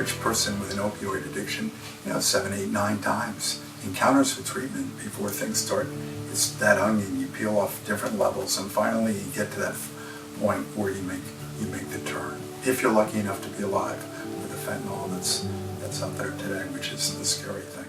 average person with an opioid addiction, 7, 8, 9 times encounters with treatment before things start. It's that onion, you peel off different levels, and finally you get to that point where you make the turn. If you're lucky enough to be alive with the fentanyl that's out there today, which is the scary thing.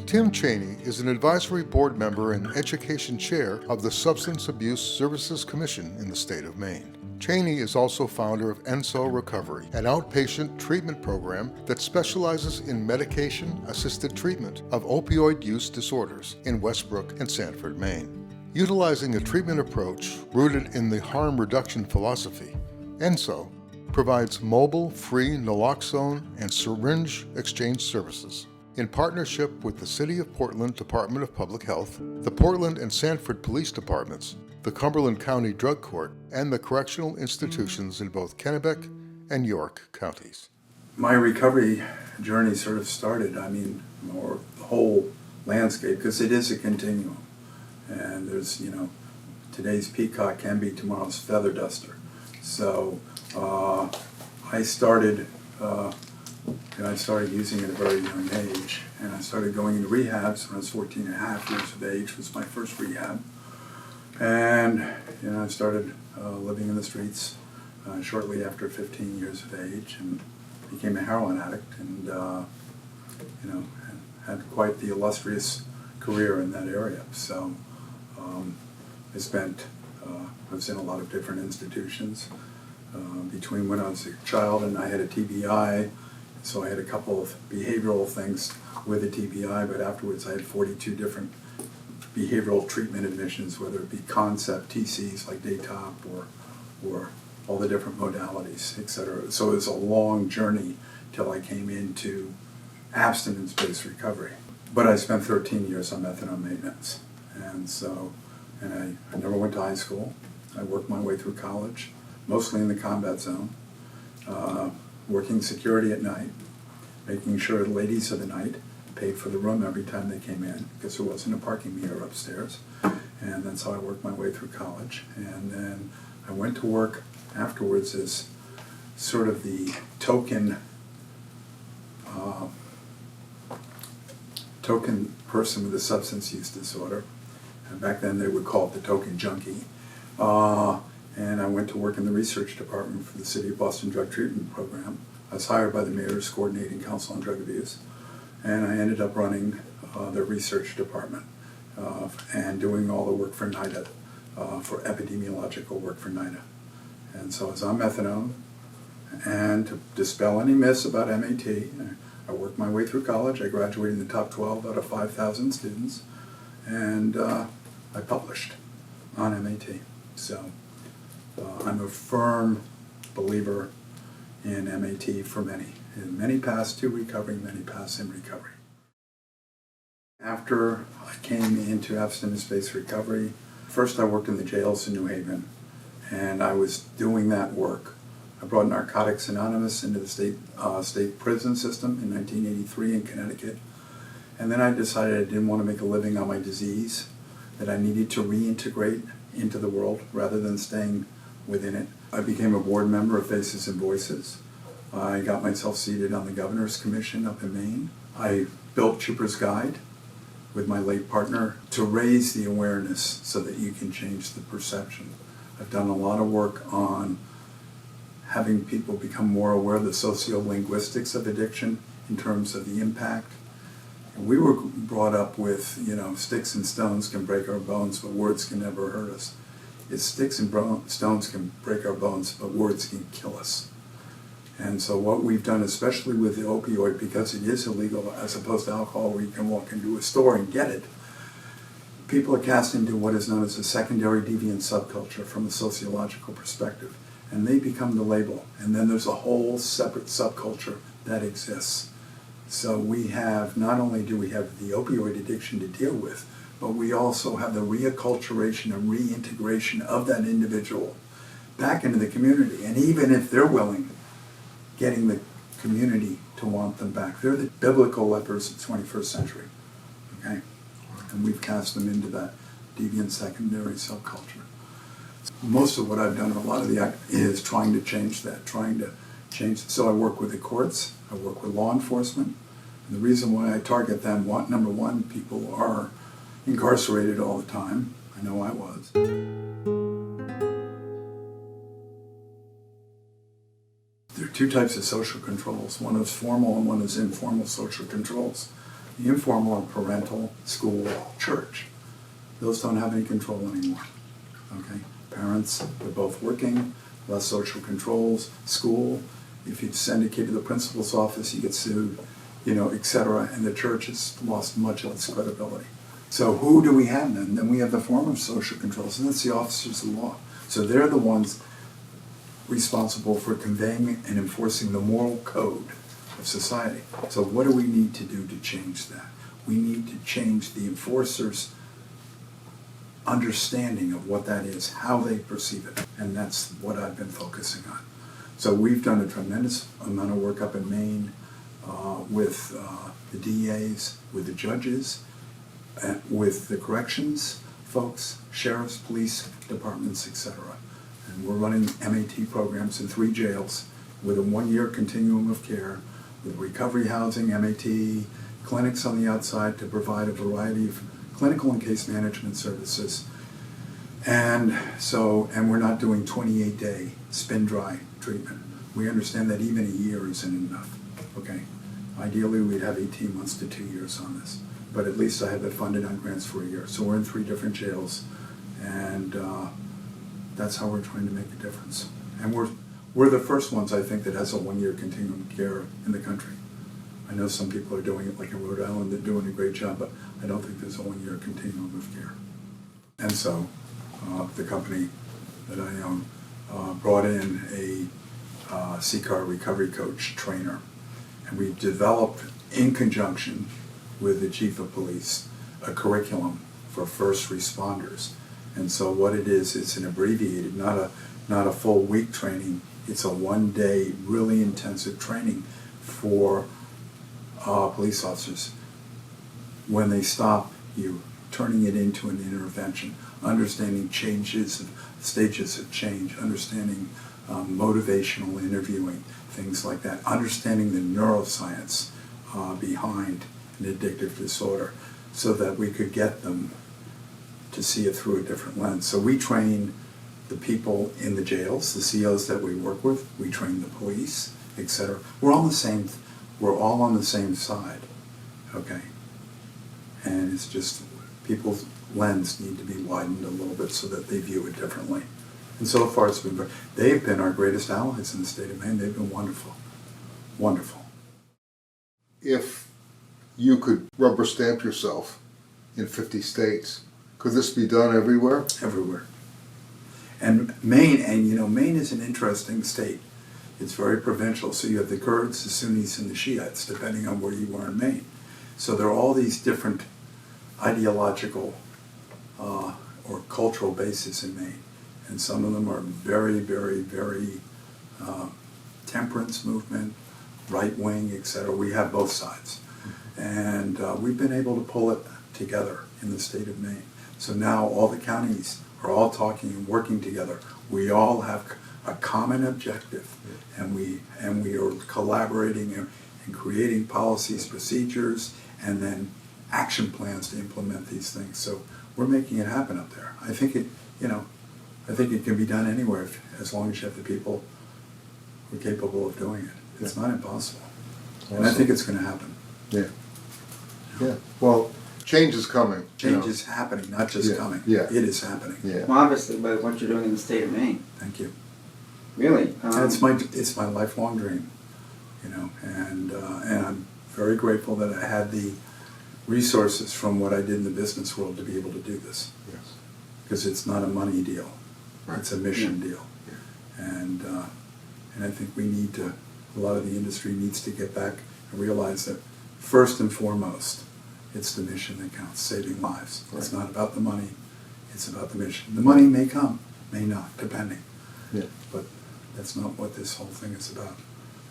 Tim Cheney is an advisory board member and education chair of the Substance Abuse Services Commission in the state of Maine. Cheney is also founder of ENSO Recovery, an outpatient treatment program that specializes in medication-assisted treatment of opioid use disorders in Westbrook and Sanford, Maine. Utilizing a treatment approach rooted in the harm reduction philosophy, ENSO provides mobile, free naloxone and syringe exchange services. In partnership with the City of Portland Department of Public Health, the Portland and Sanford Police Departments, the Cumberland County Drug Court, and the correctional institutions in both Kennebec and York counties. My recovery journey sort of started, or the whole landscape, because it is a continuum. And there's, today's peacock can be tomorrow's feather duster. So I started using it at a very young age, and I started going into rehabs when I was 14 and a half years of age, was my first rehab. And I started living in the streets shortly after 15 years of age, and became a heroin addict, and and had quite the illustrious career in that area. So I was in a lot of different institutions between when I was a child and I had a TBI. So I had a couple of behavioral things with a TBI, but afterwards I had 42 different behavioral treatment admissions, whether it be concept TCs like Daytop or all the different modalities, etc. So it was a long journey till I came into abstinence-based recovery. But I spent 13 years on methadone maintenance, and I never went to high school. I worked my way through college, mostly in the combat zone, working security at night, making sure the ladies of the night paid for the room every time they came in, because there wasn't a parking meter upstairs. And that's how I worked my way through college. And then I went to work afterwards as sort of the token person with a substance use disorder. And back then they would call it the token junkie. And I went to work in the research department for the City of Boston Drug Treatment Program. I was hired by the Mayor's Coordinating Council on Drug Abuse, and I ended up running the research department and doing all the work for NIDA, for epidemiological work for NIDA. And so I was on methadone, and to dispel any myths about MAT, I worked my way through college. I graduated in the top 12 out of 5,000 students, and I published on MAT. So I'm a firm believer in MAT for many. And many pass to recovery, many pass in recovery. After I came into abstinence-based recovery, first I worked in the jails in New Haven, and I was doing that work. I brought Narcotics Anonymous into the state prison system in 1983 in Connecticut. And then I decided I didn't want to make a living on my disease, that I needed to reintegrate into the world rather than staying within it. I became a board member of Faces and Voices. I got myself seated on the Governor's Commission up in Maine. I built Chipper's Guide with my late partner to raise the awareness so that you can change the perception. I've done a lot of work on having people become more aware of the sociolinguistics of addiction in terms of the impact. And we were brought up with, sticks and stones can break our bones, but words can never hurt us. It's sticks and stones can break our bones, but words can kill us. And so what we've done, especially with the opioid, because it is illegal as opposed to alcohol where you can walk into a store and get it, people are cast into what is known as a secondary deviant subculture from a sociological perspective. And they become the label. And then there's a whole separate subculture that exists. So we have, not only do we have the opioid addiction to deal with, but we also have the reacculturation and reintegration of that individual back into the community. And even if they're willing, getting the community to want them back. They're the biblical lepers of the 21st century, okay? And we've cast them into that deviant secondary subculture. Most of what I've done, a lot of the act, is trying to change that, So I work with the courts, I work with law enforcement. And the reason why I target them, number one, people are incarcerated all the time. I know I was. There are two types of social controls. One is formal and one is informal social controls. The informal are parental, school, church. Those don't have any control anymore. Okay? Parents, they're both working, less social controls. School, if you send a kid to the principal's office, you get sued, etc. And the church has lost much of its credibility. So who do we have then? Then we have the form of social controls, and that's the officers of law. So they're the ones responsible for conveying and enforcing the moral code of society. So what do we need to do to change that? We need to change the enforcers' understanding of what that is, how they perceive it, and that's what I've been focusing on. So we've done a tremendous amount of work up in Maine with the DAs, with the judges, with the corrections folks, sheriffs, police departments, etc. And we're running MAT programs in 3 jails with a 1-year continuum of care, with recovery housing, MAT, clinics on the outside to provide a variety of clinical and case management services. And we're not doing 28-day spin dry treatment. We understand that even a year isn't enough. Okay? Ideally, we'd have 18 months to 2 years on this. But at least I have it funded on grants for a year. So we're in 3 different jails, and that's how we're trying to make a difference. And we're the first ones, I think, that has a 1-year continuum of care in the country. I know some people are doing it, like in Rhode Island, they're doing a great job, but I don't think there's a 1-year continuum of care. And so the company that I own brought in a CCAR recovery coach trainer, and we developed, in conjunction with the chief of police, a curriculum for first responders. And so what it is, it's an abbreviated, not a full week training. It's a 1-day, really intensive training for police officers. When they stop you, turning it into an intervention, understanding stages of change, understanding motivational interviewing, things like that, understanding the neuroscience behind an addictive disorder, so that we could get them to see it through a different lens. So we train the people in the jails, the COs that we work with, we train the police, etc. We're all on the same side, okay? And it's just people's lens need to be widened a little bit so that they view it differently. And so far it's been, they've been our greatest allies in the state of Maine. They've been wonderful, wonderful. If you could rubber stamp yourself in 50 states, could this be done everywhere? Everywhere. And Maine is an interesting state. It's very provincial. So you have the Kurds, the Sunnis, and the Shiites, depending on where you are in Maine. So there are all these different ideological or cultural bases in Maine. And some of them are very, very, very temperance movement, right-wing, etc. We have both sides. And we've been able to pull it together in the state of Maine. So now all the counties are all talking and working together. We all have a common objective, and we are collaborating and creating policies, procedures, and then action plans to implement these things. So we're making it happen up there. I think it can be done anywhere as long as you have the people who are capable of doing it. It's not impossible. Awesome. And I think it's going to happen. Yeah. Yeah. Well, change is coming. Change is happening, not just coming. Yeah. It is happening. Yeah. Well, obviously, by what you're doing in the state of Maine. Thank you. Really? And it's my lifelong dream, and I'm very grateful that I had the resources from what I did in the business world to be able to do this. Yes. Because it's not a money deal. Right. It's a mission deal. Yeah. And I think a lot of the industry needs to get back and realize that first and foremost, it's the mission that counts, saving lives. Right. It's not about the money, it's about the mission. The money may come, may not, depending. Yeah. But that's not what this whole thing is about.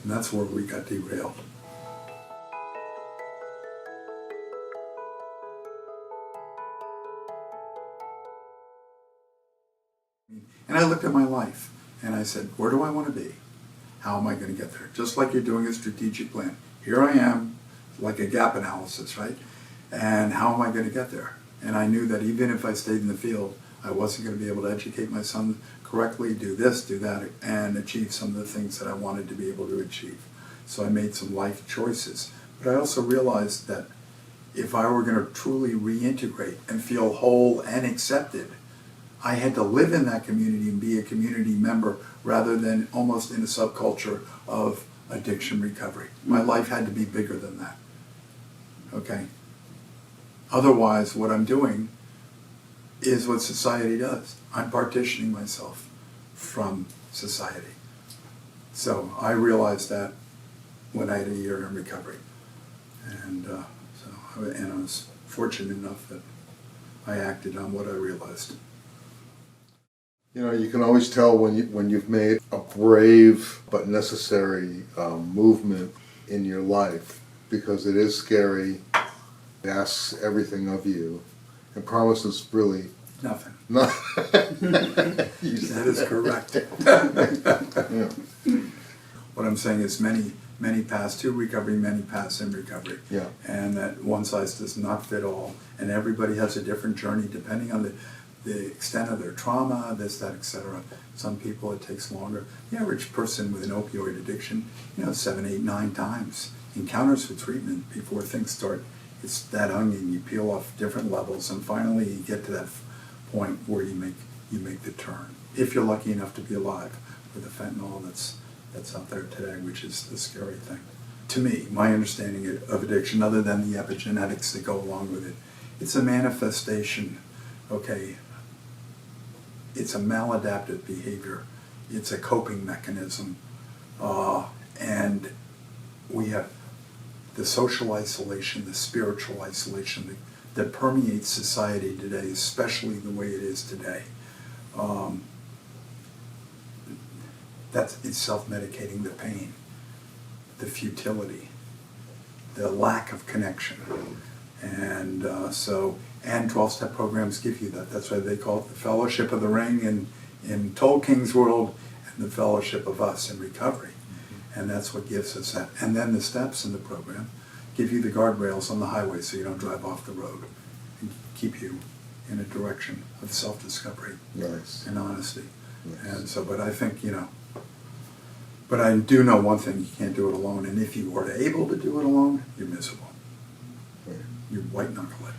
And that's where we got derailed. And I looked at my life and I said, where do I want to be? how am I going to get there? Just like you're doing a strategic plan. Here I am, like a gap analysis, right? And how am I going to get there? And I knew that even if I stayed in the field, I wasn't going to be able to educate my son correctly, do this, do that, and achieve some of the things that I wanted to be able to achieve. So I made some life choices. But I also realized that if I were going to truly reintegrate and feel whole and accepted, I had to live in that community and be a community member rather than almost in a subculture of addiction recovery. My life had to be bigger than that. Okay? Otherwise, what I'm doing is what society does. I'm partitioning myself from society. So I realized that when I had a year in recovery. And I was fortunate enough that I acted on what I realized. You know, you can always tell when you've made a brave but necessary movement in your life, because it is scary. It asks everything of you, and promises really Nothing. nothing. That is correct. Yeah. What I'm saying is many pass to recovery, many pass in recovery. Yeah. And that one size does not fit all. And everybody has a different journey depending on the extent of their trauma, this, that, etc. Some people it takes longer. The average person with an opioid addiction, 7, 8, 9 times encounters with treatment before things start. It's that onion, you peel off different levels, and finally you get to that point where you make the turn. If you're lucky enough to be alive with the fentanyl that's out there today, which is the scary thing. To me, my understanding of addiction, other than the epigenetics that go along with it, it's a manifestation, okay? It's a maladaptive behavior. It's a coping mechanism. And we have the social isolation, the spiritual isolation that permeates society today, especially the way it is today. It's self-medicating the pain, the futility, the lack of connection. And and 12-step programs give you that. That's why they call it the Fellowship of the Ring in Tolkien's world, and the Fellowship of Us in recovery. And that's what gives us that. And then the steps in the program give you the guardrails on the highway so you don't drive off the road, and keep you in a direction of self-discovery. Nice. And honesty. Nice. And so, but I think, but I do know one thing, you can't do it alone. And if you are able to do it alone, you're miserable. Right. You white knuckle it.